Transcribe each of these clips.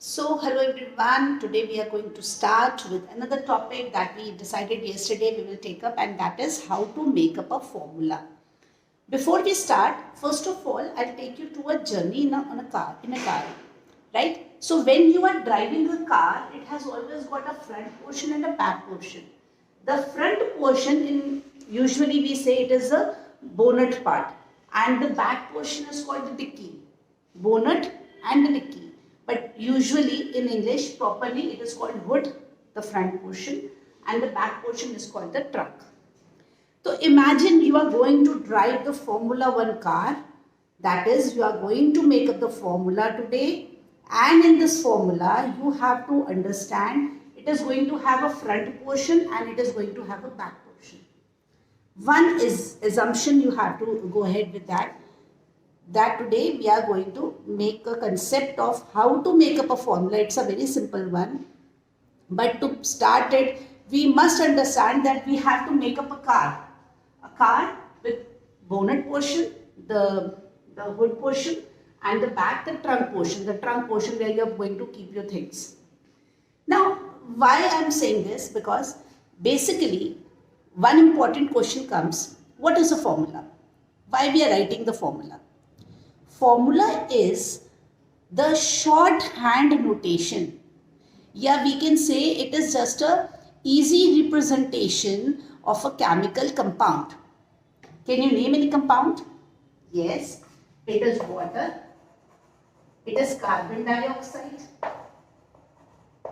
So, hello everyone. Today we are going to start with another topic that we decided yesterday we will take up, and that is how to make up a formula. Before we start, first of all, I'll take you to a journey in a car, right? So, when you are driving a car, it has always got a front portion and a back portion. The front portion, in usually we say it is a bonnet part, and the back portion is called the dicky. Bonnet and the dicky. But usually in English, properly, it is called hood, the front portion, and the back portion is called the trunk. So imagine you are going to drive the Formula One car. That is, you are going to make up the formula today. And in this formula, you have to understand it is going to have a front portion and it is going to have a back portion. One is assumption you have to go ahead with that today we are going to make a concept of how to make up a formula. It's a very simple one. But to start it, we must understand that we have to make up a car. A car with bonnet portion, the hood portion, and the back, the trunk portion. The trunk portion where you are going to keep your things. Now, why I am saying this? Because basically, one important question comes, what is a formula? Why we are writing the formula? Formula is the shorthand notation. Yeah, we can say it is just a easy representation of a chemical compound. Can you name any compound? Yes, it is water. It is carbon dioxide.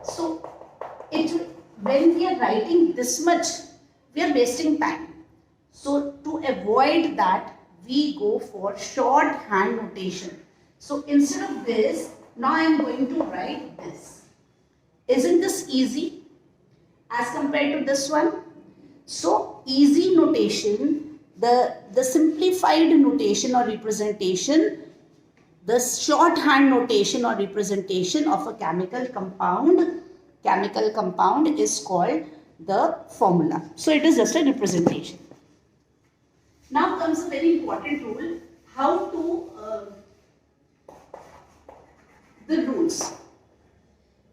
So, when we are writing this much, we are wasting time. So, to avoid that, we go for shorthand notation. So, instead of this, now I am going to write this. Isn't this easy as compared to this one? So, easy notation, the simplified notation or representation, the shorthand notation or representation of a chemical compound is called the formula. So, it is just a representation. Now comes a very important rule, how to, the rules.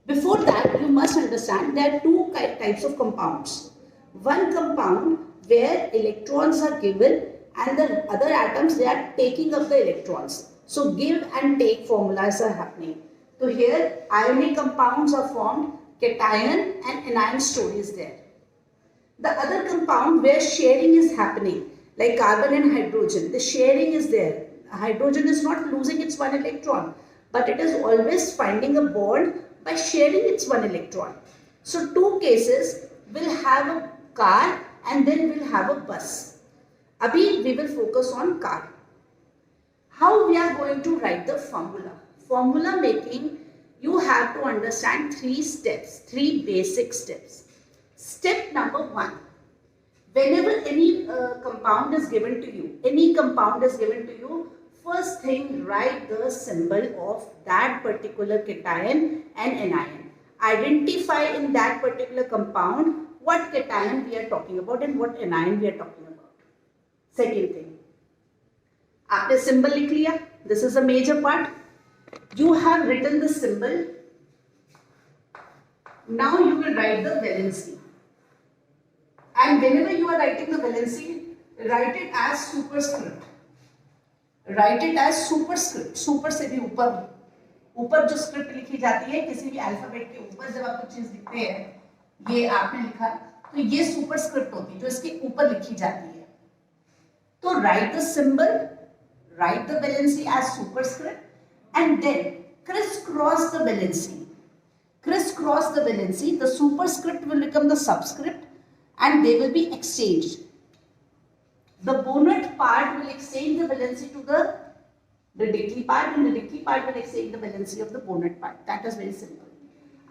Before that, you must understand there are two types of compounds. One compound where electrons are given and the other atoms, they are taking up the electrons. So, give and take formulas are happening. So, here ionic compounds are formed, cation and anion story is there. The other compound where sharing is happening, like carbon and hydrogen, the sharing is there. Hydrogen is not losing its one electron, but it is always finding a bond by sharing its one electron. So, two cases will have a car and then we'll have a bus. Abhi we will focus on car. How we are going to write the formula? Formula making, you have to understand three steps, three basic steps. Step number one. Whenever any compound is given to you, first thing, write the symbol of that particular cation and anion. Identify in that particular compound what cation we are talking about and what anion we are talking about. Second thing, आपने symbol लिख लिया. This is a major part. You have written the symbol. Now you will write the valency. And whenever you are writing the valency, write it as superscript. Write it as superscript. Super से भी ऊपर जो script लिखी जाती है किसी भी alphabet के ऊपर जब आप कुछ चीज लिखते हैं, ये आपने लिखा तो ये सुपरस्क्रिप्ट होती है जो इसके ऊपर लिखी जाती है. तो write the symbol, write the valency as superscript, and then crisscross the valency. Crisscross the valency. The superscript will become the subscript, and they will be exchanged. The bonnet part will exchange the valency to the dicky part, and the dicky part will exchange the valency of the bonnet part. That is very simple.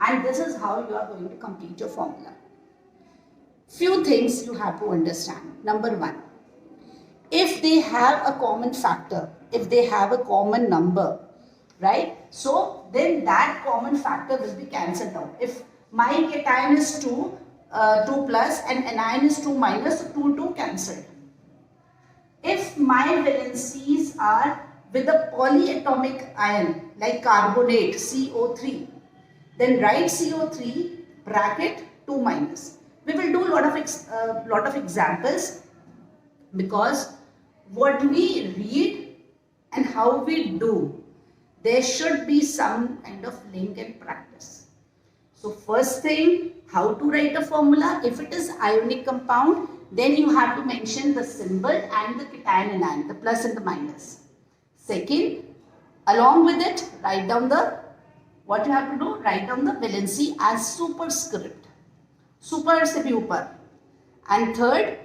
And this is how you are going to complete your formula. Few things you have to understand. Number one, if they have a common factor, if they have a common number, right? So then that common factor will be cancelled out. If my cation is 2 plus and anion is 2 minus, so 2 cancelled. If my valencies are with a polyatomic ion like carbonate CO3, Then write CO3 bracket 2 minus. We will do a lot of examples, because what we read and how we do, there should be some kind of link and practice. So first thing, how to write a formula. If it is ionic compound, then you have to mention the symbol and the cation and anion, the plus and the minus. Second, along with it, write down the, what you have to do, write down the valency as superscript. Super se upar. And third,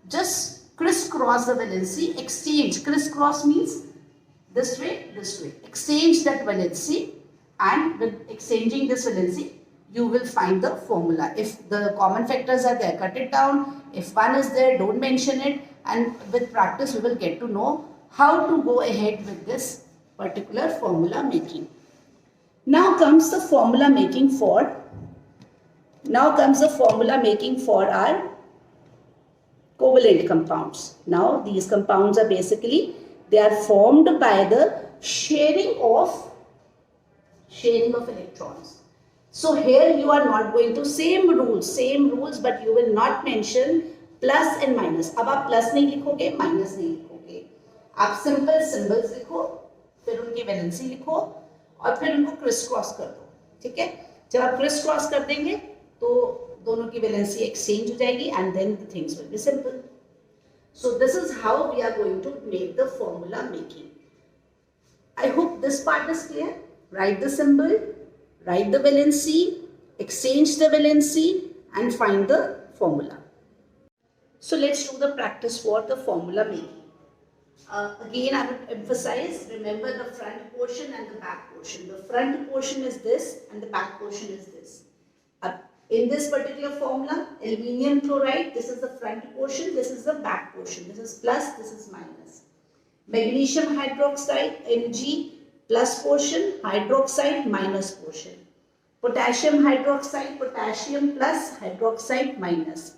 just crisscross the valency, exchange. Crisscross means this way, this way. Exchange that valency, and with exchanging this valency, you will find the formula. If the common factors are there, cut it down. If one is there, don't mention it. And with practice, we will get to know how to go ahead with this particular formula making. Now comes the formula making for our covalent compounds. Now these compounds are basically, they are formed by the sharing of electrons. So here you are not going to, same rules, but you will not mention plus and minus. अब आप plus नहीं लिखोगे, minus नहीं लिखोगे. आप simple symbols लिखो, फिर उनकी valency लिखो, और फिर उनको criss cross कर दो. ठीक है? जब आप criss cross कर देंगे, तो दोनों की valency exchange हो जाएगी, and then the things will be simple. So this is how we are going to make the formula making. I hope this part is clear. Write the symbol, write the valency, exchange the valency, and find the formula. So let's do the practice for the formula making. Again, I would emphasize, remember the front portion and the back portion. The front portion is this and the back portion is this. In this particular formula, aluminium chloride, this is the front portion, this is the back portion. This is plus, this is minus. Magnesium hydroxide, Mg, plus portion, hydroxide, minus portion. Potassium hydroxide, potassium plus, hydroxide minus.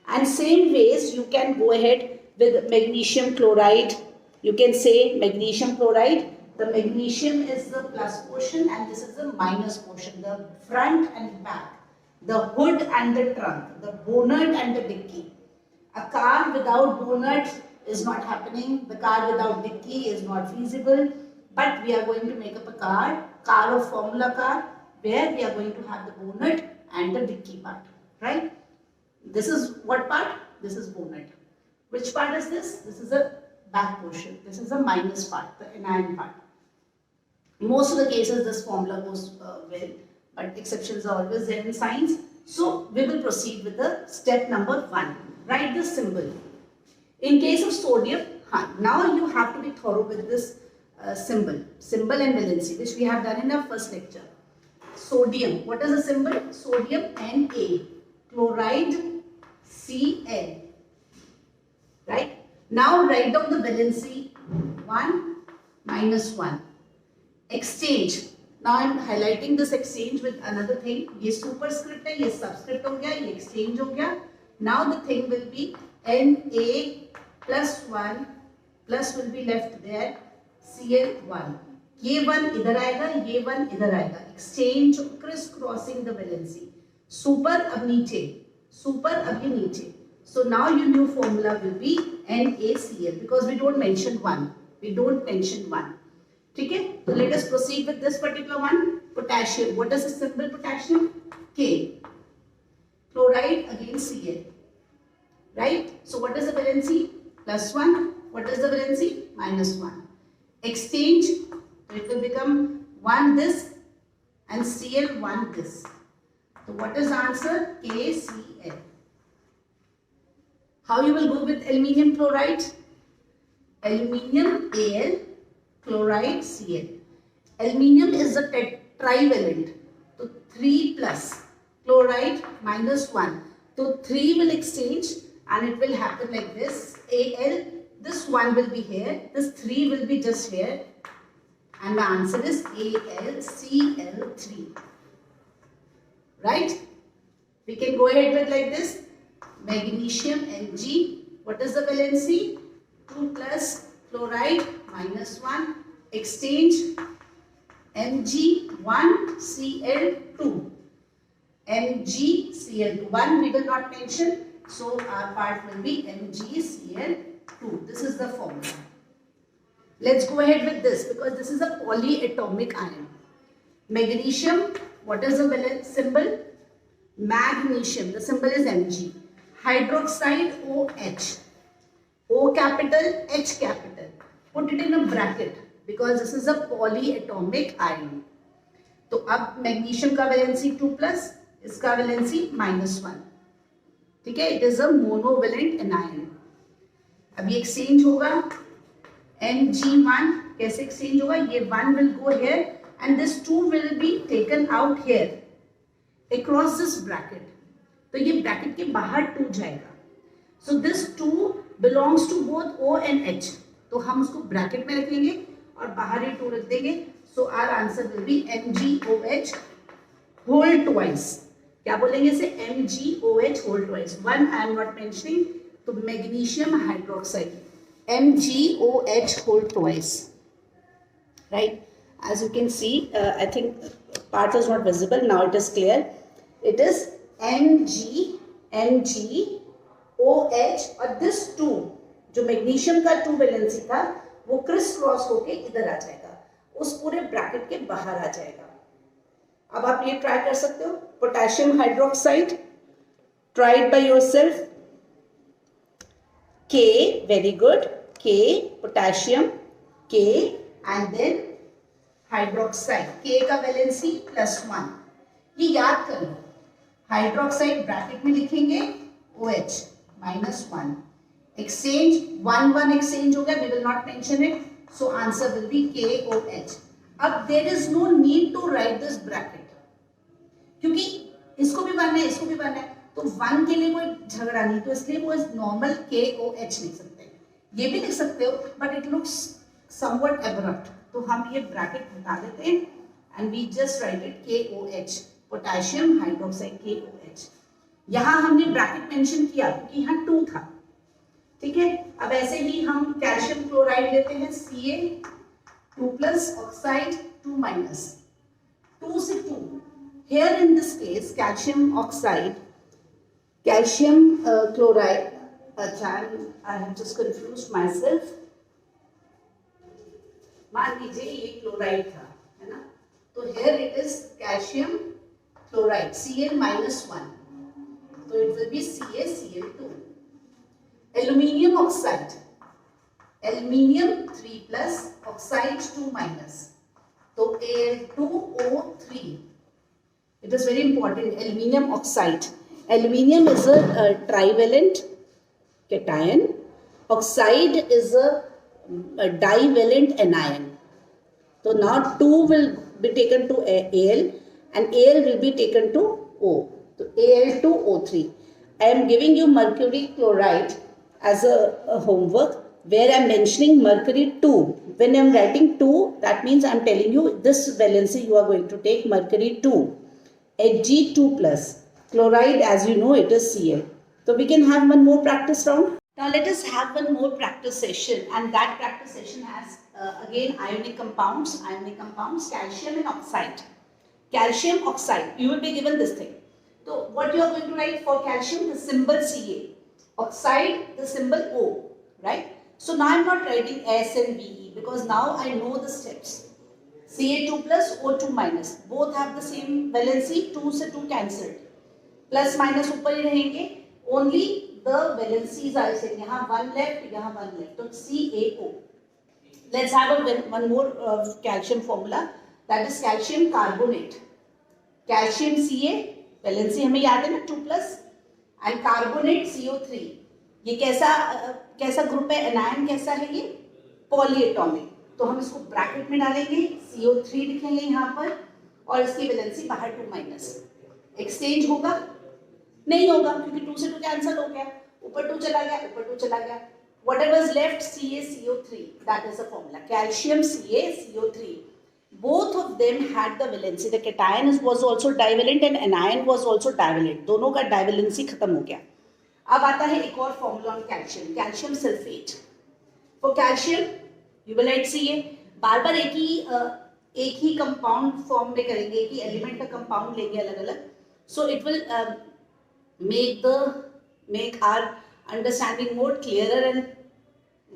And same ways you can go ahead with magnesium chloride. You can say magnesium chloride. The magnesium is the plus portion and this is the minus portion. The front and back. The hood and the trunk. The bonnet and the dicky. A car without bonnet is not happening. The car without dicky is not feasible. But we are going to make up a car of formula car, where we are going to have the bonnet and the dicky part. Right? This is what part? This is bonnet. Which part is this? This is the back portion. This is the minus part, the anion part. Most of the cases this formula goes well, but exceptions are always there in science. So we will proceed with the step number 1. Write the symbol. In case of sodium, now you have to be thorough with this symbol and valency, which we have done in our first lecture. Sodium, what is the symbol? Sodium Na. Chloride Cl. Right? Now write down the valency 1 minus 1. Exchange. Now I am highlighting this exchange with another thing. ये superscript है, ये subscript हो गया, ये exchange हो गया. Now the thing will be Na plus 1 plus will be left there, Cl1. ये 1 इधर आएगा, ये 1 इधर आएगा. Exchange, criss-crossing the valency. Super अब नीचे, super अब ये नीचे. So now your new formula will be NaCl, because we don't mention 1. We don't mention 1. Okay? So let us proceed with this particular one. Potassium. What is the symbol potassium? K. Chloride again Cl. Right? So what is the valency? Plus 1. What is the valency? Minus 1. Exchange. So it will become 1 this and Cl 1 this. So what is the answer? KCl. How you will go with aluminium chloride? Aluminium Al, chloride Cl. Aluminium is the trivalent. So 3 plus. Chloride minus 1. So 3 will exchange and it will happen like this. Al, this 1 will be here. This 3 will be just here. And the answer is AlCl3. Right? We can go ahead with like this. Magnesium Mg. What is the valency? 2 plus chloride minus 1. Exchange. Mg1Cl2. MgCl2. 1 we will not mention, so our part will be MgCl2. This is the formula. Let's go ahead with this because this is a polyatomic ion. Magnesium, what is the symbol? Magnesium, the symbol is Mg. Hydroxide OH. O capital, H capital. Put it in a bracket because this is a polyatomic ion. तो अब magnesium का valency 2+, इसका valency -1. ठीक है, it is a monovalent anion. अब ये exchange होगा. Mg1 कैसे एक्सचेंज होगा? ये 1 will go here and this 2 will be taken out here across this bracket. तो ये ब्रैकेट के बाहर 2 जाएगा. So this 2 belongs to both O and H. तो हम उसको ब्रैकेट में रखेंगे और बाहर ही 2 रख देंगे. So our answer will be MgOH whole twice. क्या बोलेंगे इसे? MgOH whole twice. 1 I am not mentioning. तो magnesium hydroxide. MgOH whole twice. Right? As you can see, I think part is not visible. Now it is clear. It is MgOH और this 2 जो magnesium का 2 valency था वो criss cross होके इधर आ जाएगा, उस पूरे ब्रैकेट के बाहर आ जाएगा. अब आप ये ट्राई कर सकते हो. Potassium hydroxide, try it by yourself. K, very good. K, potassium, K, and then hydroxide. K का वैलेंसी +1. ये याद कर लो. हाइड्रोक्साइड ब्रैकेट में लिखेंगे OH -1. Exchange 1 exchange हो गया. We will not mention it. So answer will be KOH. अब there is no need to write this bracket क्योंकि इसको भी बनना है, इसको भी बनना है, तो 1 के लिए कोई झगड़ा नहीं, तो इसलिए वो नॉर्मल KOH लिख सकते हैं. ये भी लिख सकते हो but it looks somewhat abrupt, तो हम ये ब्रैकेट हटा देते हैं and we just write it KOH, potassium hydroxide KOH. यहाँ हमने ब्रैकेट मेंशन किया क्योंकि यहाँ 2 था. ठीक है. अब ऐसे ही हम कैल्शियम क्लोराइड लेते हैं Ca2+ ऑक्साइड 2-, 2 से 2. Here in this case calcium oxide, calcium chloride. I have just confused myself. मान लीजिए ये क्लोराइड था, है ना, तो here it is calcium chloride Cl-1, तो it will be CaCl2. Aluminium oxide, aluminium 3+ oxide 2-, तो Al2O3. It is very important. Aluminium oxide. Aluminium is a trivalent cation. Oxide is a divalent anion. So now 2 will be taken to Al and Al will be taken to O. So Al2O3. I am giving you mercury chloride as a homework where I am mentioning mercury 2. When I am writing 2, that means I am telling you this valency you are going to take mercury 2. Hg2+. Chloride, as you know, it is Cl. So we can have one more practice round. Now let us have one more practice session, and that practice session has again ionic compounds, calcium and oxide. Calcium oxide, you will be given this thing. So what you are going to write for calcium? The symbol Ca. Oxide, the symbol O, right? So now I am not writing S and Ve because now I know the steps. Ca2+, O2-, both have the same valency. 2 से 2 cancelled. Plus minus ऊपर ही रहेंगे. Only the valencies are same. यहाँ 1 left, यहाँ 1 left. तो CaO. Let's have one more calcium formula. That is calcium carbonate. Calcium Ca, valency हमें याद है ना 2+, and carbonate CO3. ये कैसा ग्रुप है? एनायन कैसा है ये? पॉलीएटॉमिक. तो हम इसको ब्रैकेट में डालेंगे, CO3 लिखेंगे यहाँ पर और इसकी वैलेंसी बाहर 2-. एक्सचेंज होगा? नहीं होगा क्योंकि 2 से 2 कैंसिल हो गया. ऊपर 2 चला गया, ऊपर 2 चला गया. Whatever is left, CaCO3. That is the formula. Calcium CaCO3. Both of them had the valency. The cation was also divalent and anion was also divalent. दोनों का divalency खत्म हो गया. अब आता है एक और formula on calcium, calcium sulphate. For calcium you will write Ca. बार बार एक ही एक ही कंपाउंड फॉर्म में करेंगे, एक ही एलिमेंट का कंपाउंड लेंगे अलग अलग, so it will make our understanding more clearer and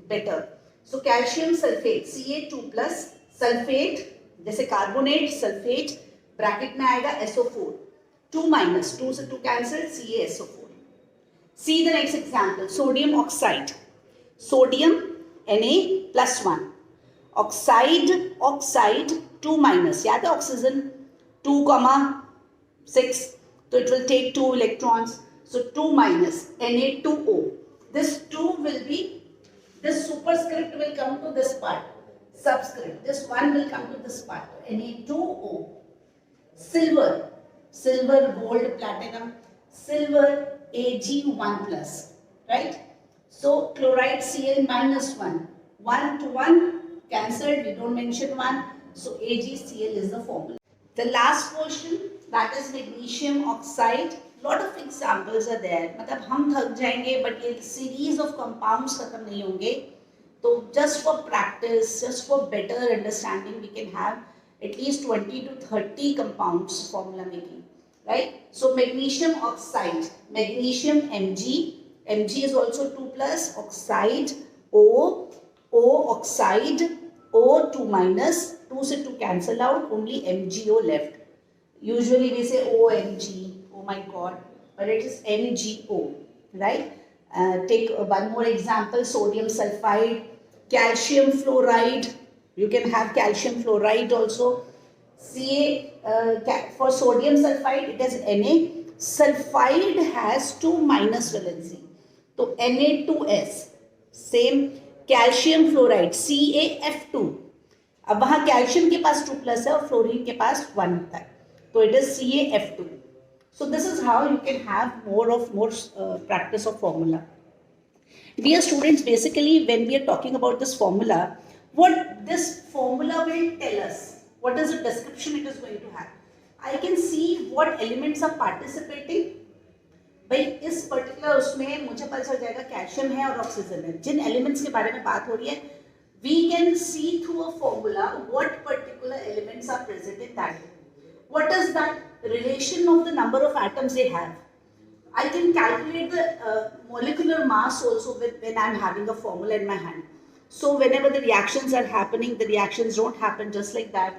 better. So calcium sulfate Ca2 plus sulfate जैसे कार्बोनेट सल्फेट ब्रैकेट में आएगा SO4 2 minus 2 से 2 cancel CaSO4. See the next example, sodium oxide, sodium Na plus 1, oxide 2 minus, याद है oxygen 2,6, so it will take 2 electrons, so 2 minus Na2O. This 2 will be, this superscript will come to this part, subscript, this 1 will come to this part, Na2O. Silver, gold, platinum, silver Ag1 plus, right? So chloride Cl minus 1, 1 to 1 cancelled, we don't mention 1, so AgCl is the formula. The last portion, that is magnesium oxide. Lot of examples are there, मतलब हम थक जाएंगे but ये series of compounds खत्म नहीं होंगे, तो just for practice, just for better understanding, we can have at least 20 to 30 compounds formula making, right? So magnesium oxide, magnesium Mg is also 2 plus, oxide O oxide O2 minus, 2 से 2 cancel out, only MgO left. Usually we say OMg, oh my god, but it is MgO, right? Take one more example, sodium sulfide, calcium fluoride, you can have calcium fluoride also. For sodium sulfide it is Na, sulfide has 2 minus valency, so Na2S, same calcium fluoride CaF2, अब वहाँ calcium के पास 2 plus है और fluorine के पास 1 होता है, तो it is CaF2. So this is how you can have more practice of formula. Dear students, basically when we are talking about this formula, what this formula will tell us, what is the description it is going to have. I can see what elements are participating. भाई इस particular उसमें मुझे पता चल जाएगा calcium है और oxygen है, जिन एलिमेंट्स के बारे में बात हो रही है, we can see through a formula what particular elements are present in that. What is that relation of the number of atoms they have. I can calculate the molecular mass also when I am having a formula in my hand. So whenever the reactions are happening, the reactions don't happen just like that.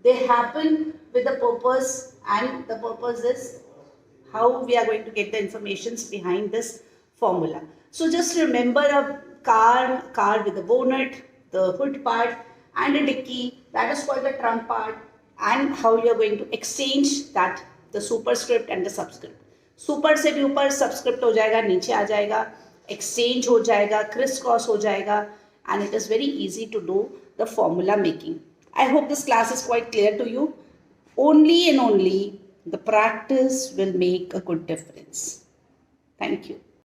They happen with a purpose, and the purpose is how we are going to get the informations behind this formula. So just remember a car with a bonnet, the hood part and a dicky, that is called the trunk part, and how you are going to exchange that, the superscript and the subscript. Super से भी ऊपर subscript हो जाएगा, नीचे आ जाएगा, exchange हो जाएगा, criss cross हो जाएगा, and it is very easy to do the formula making. I hope this class is quite clear to you. Only and only the practice will make a good difference. Thank you.